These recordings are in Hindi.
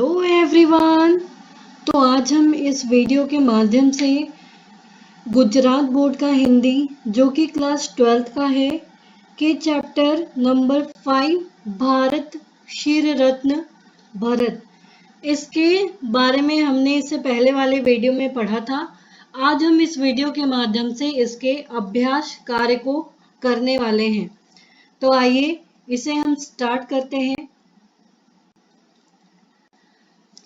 Hello everyone. तो आज हम इस वीडियो के माध्यम से गुजरात बोर्ड का हिंदी जो कि क्लास 12th का है के चैप्टर नंबर 5 भारत शीर रत्न भरत, इसके बारे में हमने इससे पहले वाले वीडियो में पढ़ा था। आज हम इस वीडियो के माध्यम से इसके अभ्यास कार्य को करने वाले हैं। तो आइए इसे हम स्टार्ट करते हैं।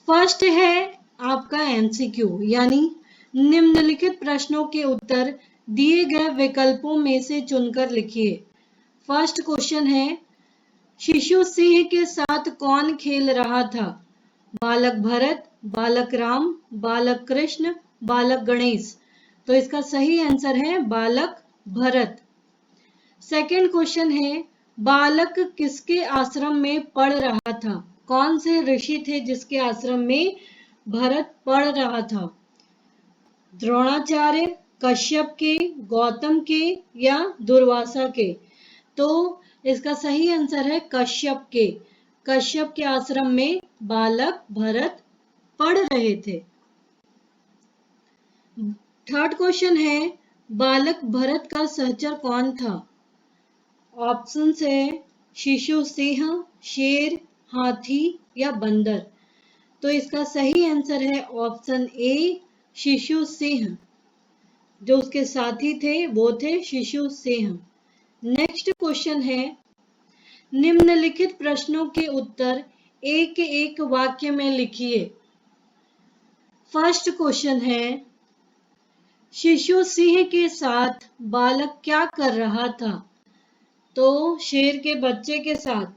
फर्स्ट है आपका एमसीक्यू, यानी निम्नलिखित प्रश्नों के उत्तर दिए गए विकल्पों में से चुनकर लिखिए। फर्स्ट क्वेश्चन है, शिशु सिंह के साथ कौन खेल रहा था? बालक भरत, बालक राम, बालक कृष्ण, बालक गणेश। तो इसका सही आंसर है बालक भरत। सेकंड क्वेश्चन है, बालक किसके आश्रम में पढ़ रहा था? कौन से ऋषि थे जिसके आश्रम में भरत पढ़ रहा था? द्रोणाचार्य, कश्यप के, गौतम के या दुर्वासा के? तो इसका सही आंसर है कश्यप के। कश्यप के आश्रम में बालक भरत पढ़ रहे थे। थर्ड क्वेश्चन है, बालक भरत का सहचर कौन था? ऑप्शन है शिशु सिंह, शेर, हाथी या बंदर। तो इसका सही आंसर है ऑप्शन ए शिशु सिंह। जो उसके साथी थे वो थे शिशु सिंह। नेक्स्ट क्वेश्चन है, निम्नलिखित प्रश्नों के उत्तर एक एक वाक्य में लिखिए। फर्स्ट क्वेश्चन है, शिशु सिंह के साथ बालक क्या कर रहा था? तो शेर के बच्चे के साथ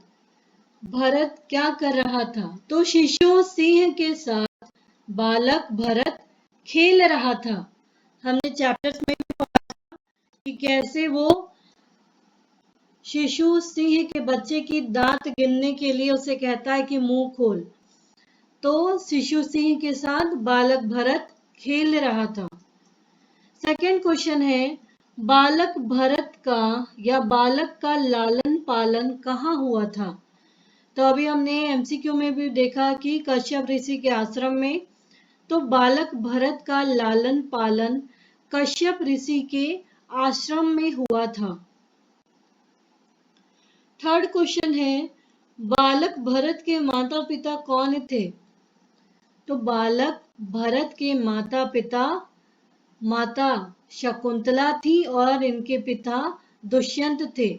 भरत क्या कर रहा था? तो शिशु सिंह के साथ बालक भरत खेल रहा था। हमने चैप्टर्स में भी पढ़ा था कि कैसे वो शिशु सिंह के बच्चे की दांत गिनने के लिए उसे कहता है कि मुंह खोल। तो शिशु सिंह के साथ बालक भरत खेल रहा था। सेकंड क्वेश्चन है, बालक भरत का या बालक का लालन पालन कहाँ हुआ था? तो अभी हमने एमसीक्यू में भी देखा कि कश्यप ऋषि के आश्रम में। तो बालक भरत का लालन पालन कश्यप ऋषि के आश्रम में हुआ था। थर्ड क्वेश्चन है, बालक भरत के माता पिता कौन थे? तो बालक भरत के माता पिता, माता शकुंतला थी और इनके पिता दुष्यंत थे।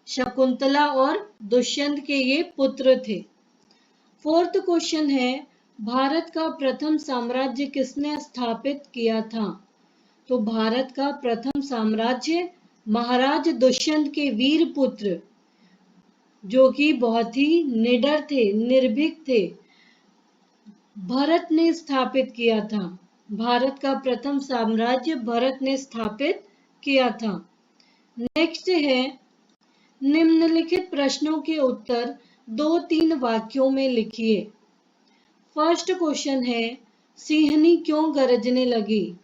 शकुंतला और दुष्यंत के ये पुत्र थे। फोर्थ क्वेश्चन है, भारत का प्रथम साम्राज्य किसने स्थापित किया था? तो भारत का प्रथम साम्राज्य महाराज दुष्यंत के वीर पुत्र, जो कि बहुत ही निडर थे, निर्भीक थे, भरत ने स्थापित किया था। भारत का प्रथम साम्राज्य भरत ने स्थापित किया था। नेक्स्ट है, निम्नलिखित प्रश्नों के उत्तर 2-3 वाक्यों में लिखिए। फर्स्ट क्वेश्चन है, सिंहनी क्यों गरजने लगी?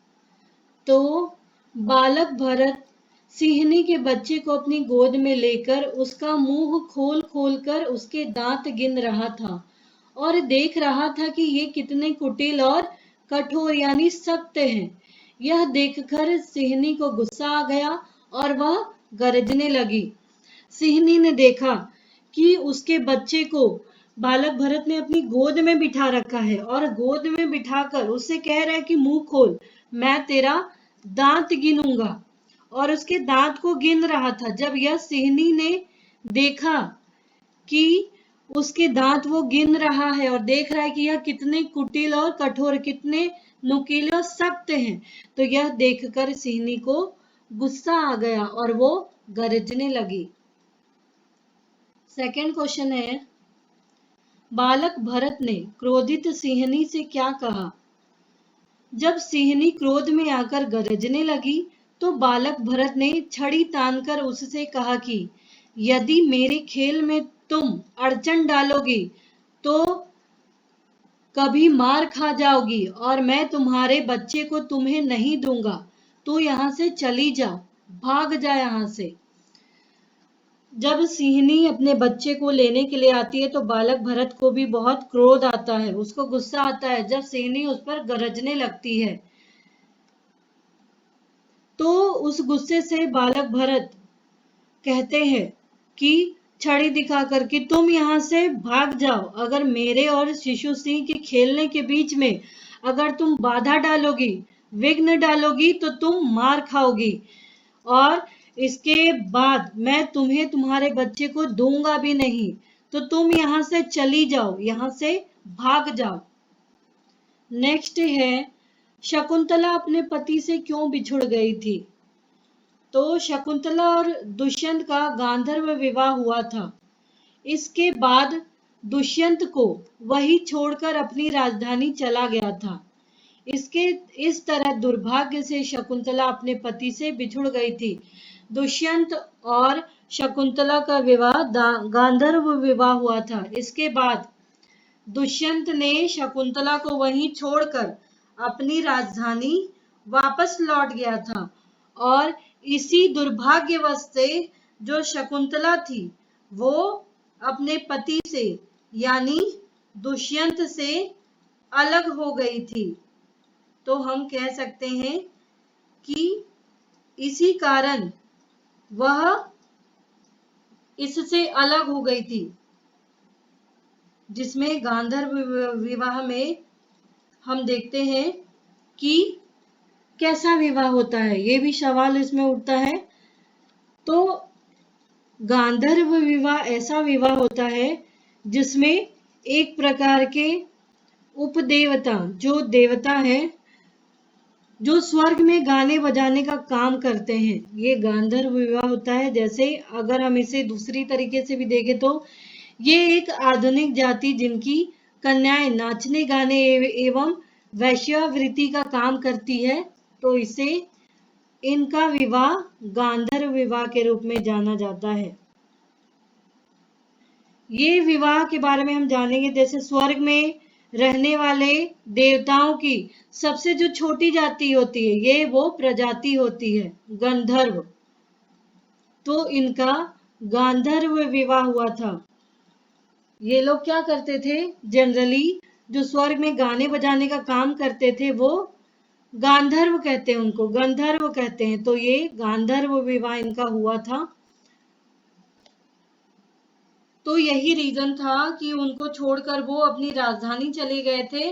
तो बालक भरत सिंहनी के बच्चे को अपनी गोद में लेकर उसका मुंह खोल खोल कर उसके दांत गिन रहा था और देख रहा था कि ये कितने कुटिल और कठोर यानी सख्त हैं। यह देखकर सिंहनी को गुस्सा आ गया और वह गरजने लगी। सिंहनी ने देखा कि उसके बच्चे को बालक भरत ने अपनी गोद में बिठा रखा है और गोद में बिठाकर उससे कह रहा है कि मुंह खोल, मैं तेरा दांत गिनूंगा, और उसके दांत को गिन रहा था। जब यह सिंहनी ने देखा कि उसके दांत वो गिन रहा है और देख रहा है कि यह कितने कुटिल और कठोर, कितने नुकीले और सख्त हैं, तो यह देखकर सिंहनी को गुस्सा आ गया और वो गरजने लगी। सेकंड क्वेश्चन है, बालक भरत ने क्रोधित सिंहनी से क्या कहा? जब सिंहनी क्रोध में आकर गरजने लगी तो बालक भरत ने छड़ी तानकर उससे कहा कि यदि मेरे खेल में तुम अड़चन डालोगी तो कभी मार खा जाओगी और मैं तुम्हारे बच्चे को तुम्हें नहीं दूंगा। तू यहाँ से चली जा, भाग जा यहाँ से। जब सिंहनी अपने बच्चे को लेने के लिए आती है तो बालक भरत को भी बहुत क्रोध आता है, उसको गुस्सा आता है जब सिंहनी उस पर गरजने लगती है। तो उस गुस्से से बालक भरत कहते हैं कि छड़ी दिखाकर कि तुम यहाँ से भाग जाओ, अगर मेरे और शिशु सिंह के खेलने के बीच में अगर तुम बाधा डालोगी, विघ्न डालोगी तो तुम मार खाओगी, और इसके बाद मैं तुम्हें तुम्हारे बच्चे को दूंगा भी नहीं, तो तुम यहाँ से चली जाओ, यहाँ से भाग जाओ। नेक्स्ट है, शकुंतला अपने पति से क्यों बिछुड़ गई थी? तो शकुंतला और दुष्यंत का गांधर्व विवाह हुआ था। इसके बाद दुष्यंत को वही छोड़कर अपनी राजधानी चला गया था। इस तरह दुर्भाग्य से शकुंतला अपने पति से बिछुड़ गई थी। दुष्यंत और शकुंतला का विवाह गांधर्व विवाह हुआ था। इसके बाद दुष्यंत ने शकुंतला को वहीं छोड़कर अपनी राजधानी वापस लौट गया था, और इसी दुर्भाग्यवश से जो शकुंतला थी वो अपने पति से यानी दुष्यंत से अलग हो गई थी। तो हम कह सकते हैं कि इसी कारण वह इससे अलग हो गई थी, जिसमें गांधर्व विवाह में हम देखते हैं कि कैसा विवाह होता है, ये भी सवाल इसमें उठता है। तो गांधर्व विवाह ऐसा विवाह होता है जिसमें एक प्रकार के उपदेवता, जो देवता है जो स्वर्ग में गाने बजाने का काम करते हैं, ये गांधर्व विवाह होता है। जैसे अगर हम इसे दूसरी तरीके से भी देखें तो ये एक आधुनिक जाति जिनकी कन्याएं नाचने गाने एवं वैश्यावृत्ति का काम करती है, तो इसे इनका विवाह गांधर्व विवाह के रूप में जाना जाता है। ये विवाह के बारे में हम जानेंगे। जैसे स्वर्ग में रहने वाले देवताओं की सबसे जो छोटी जाति होती है, ये वो प्रजाति होती है गंधर्व, तो इनका गांधर्व विवाह हुआ था। ये लोग क्या करते थे, जनरली जो स्वर्ग में गाने बजाने का काम करते थे वो गांधर्व कहते हैं, उनको गंधर्व कहते हैं। तो ये गांधर्व विवाह इनका हुआ था। तो यही रीजन था कि उनको छोड़कर वो अपनी राजधानी चले गए थे,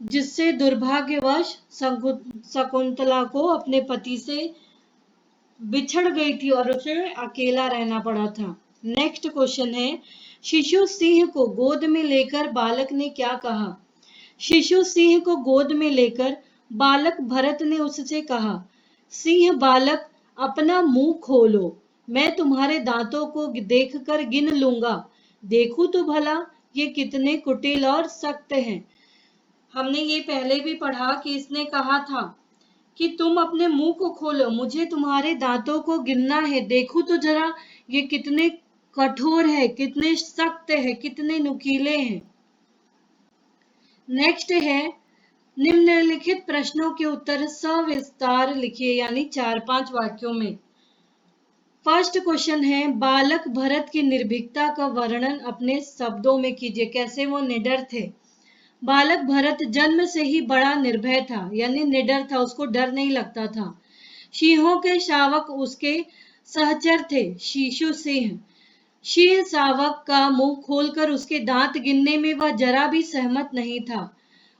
जिससे दुर्भाग्यवश शकुंतला को अपने पति से बिछड़ गई थी और उसे अकेला रहना पड़ा था। नेक्स्ट क्वेश्चन है, शिशु सिंह को गोद में लेकर बालक ने क्या कहा? शिशु सिंह को गोद में लेकर बालक भरत ने उससे कहा, सिंह बालक अपना मुंह खोलो, मैं तुम्हारे दांतों को देखकर गिन लूंगा, देखूं तो भला ये कितने कुटिल और सख्त हैं। हमने ये पहले भी पढ़ा कि इसने कहा था कि तुम अपने मुंह को खोलो, मुझे तुम्हारे दांतों को गिनना है, देखूं तो जरा ये कितने कठोर है, कितने सख्त है, कितने नुकीले हैं। नेक्स्ट है, निम्नलिखित प्रश्नों के उत्तर सविस्तार लिखिए, यानी 4-5 वाक्यों में। फर्स्ट क्वेश्चन है, बालक भरत की निर्भीकता का वर्णन अपने शब्दों में कीजिए। कैसे वो निडर थे? बालक भरत जन्म से ही बड़ा निर्भय था, यानी निडर था, उसको डर नहीं लगता था। सिंहों के शावक उसके सहचर थे। शिशु सिंह सिंह शावक का मुंह खोलकर उसके दांत गिनने में वह जरा भी सहमत नहीं था।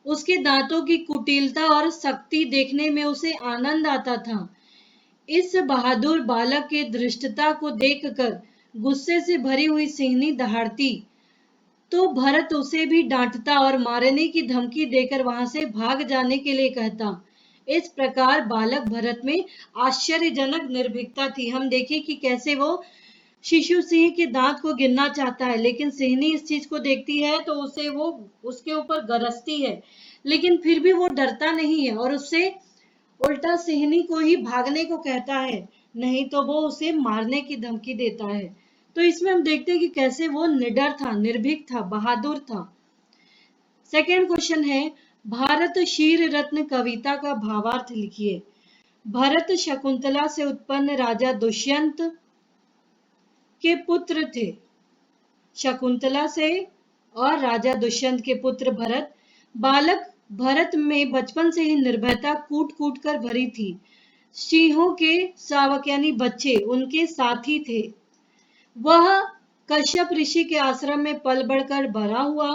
उसके दांतों की कुटिलता और सख्ती देखने में उसे आनंद आता था। इस बहादुर बालक के धृष्टता को देखकर गुस्से से भरी हुई सिंहनी दहाड़ती तो भरत उसे भी डांटता और मारने की धमकी देकर वहां से भाग जाने के लिए कहता। इस प्रकार बालक भरत में आश्चर्यजनक निर्भीकता थी। हम देखें कि कैसे वो शिशु सिंह के दांत को गिनना चाहता है, लेकिन सिंहनी इस चीज को देखती है तो उसे वो उसके ऊपर गरजती है, लेकिन फिर भी वो डरता नहीं है और उससे उल्टा सिंहनी को ही भागने को कहता है, नहीं तो वो उसे मारने की धमकी देता है। तो इसमें हम देखते हैं कि कैसे वो निडर था, निर्भीक था, बहादुर था। सेकेंड क्वेश्चन है, भारत शीर रत्न कविता का भावार्थ लिखिए। भरत शकुंतला से उत्पन्न राजा दुष्यंत के पुत्र थे, शकुंतला से और राजा दुष्यंत के पुत्र भरत। बालक भरत में बचपन से ही निर्भयता कूट कूट कर भरी थी। सिंहों के शावक यानी बच्चे उनके साथी थे। वह कश्यप ऋषि के आश्रम में पल बढ़कर बड़ा हुआ,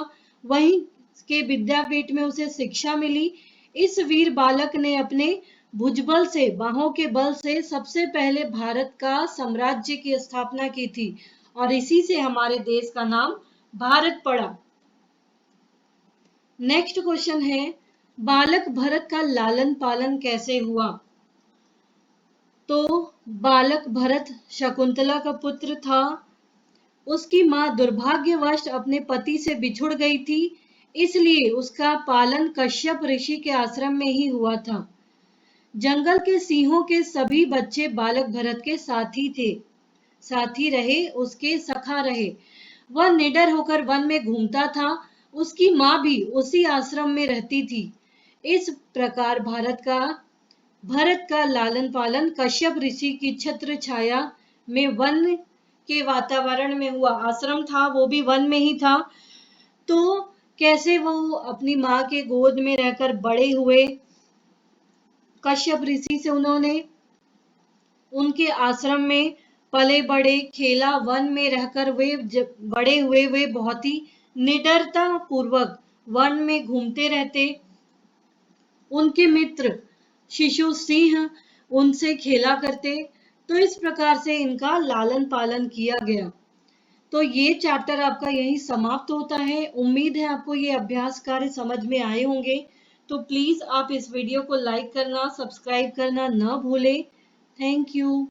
वहीं के विद्यापीठ में उसे शिक्षा मिली। इस वीर बालक ने अपने भुजबल से, बाहों के बल से सबसे पहले भारत का साम्राज्य की स्थापना की थी और इसी से हमारे देश का नाम भारत पड़ा। नेक्स्ट क्वेश्चन है, बालक भरत का लालन पालन कैसे हुआ? तो बालक भरत शकुंतला का पुत्र था। उसकी मां दुर्भाग्यवश अपने पति से बिछुड़ गई थी, इसलिए उसका पालन कश्यप ऋषि के आश्रम में ही हुआ था। जंगल के सिंहों के सभी बच्चे बालक भरत के साथी थे, साथी रहे, उसके सखा रहे। वह निडर होकर वन में घूमता था। उसकी मां भी उसी आश्रम में रहती थी। इस प्रकार भरत का लालन पालन कश्यप ऋषि की छत्र छाया में वन के वातावरण में हुआ। आश्रम था वो भी वन में ही था। तो कैसे वो अपनी मां के गोद में रहकर बड़े हुए, कश्यप ऋषि से उन्होंने उनके आश्रम में पले बड़े, खेला, वन में रहकर वे बड़े हुए। वे बहुत ही निडरता पूर्वक वन में घूमते रहते। उनके मित्र शिशु सिंह उनसे खेला करते। तो इस प्रकार से इनका लालन पालन किया गया। तो ये चैप्टर आपका यहीं समाप्त होता है। उम्मीद है आपको ये अभ्यास कार्य समझ में आए होंगे। तो प्लीज आप इस वीडियो को लाइक करना, सब्सक्राइब करना ना भूलें। Thank you.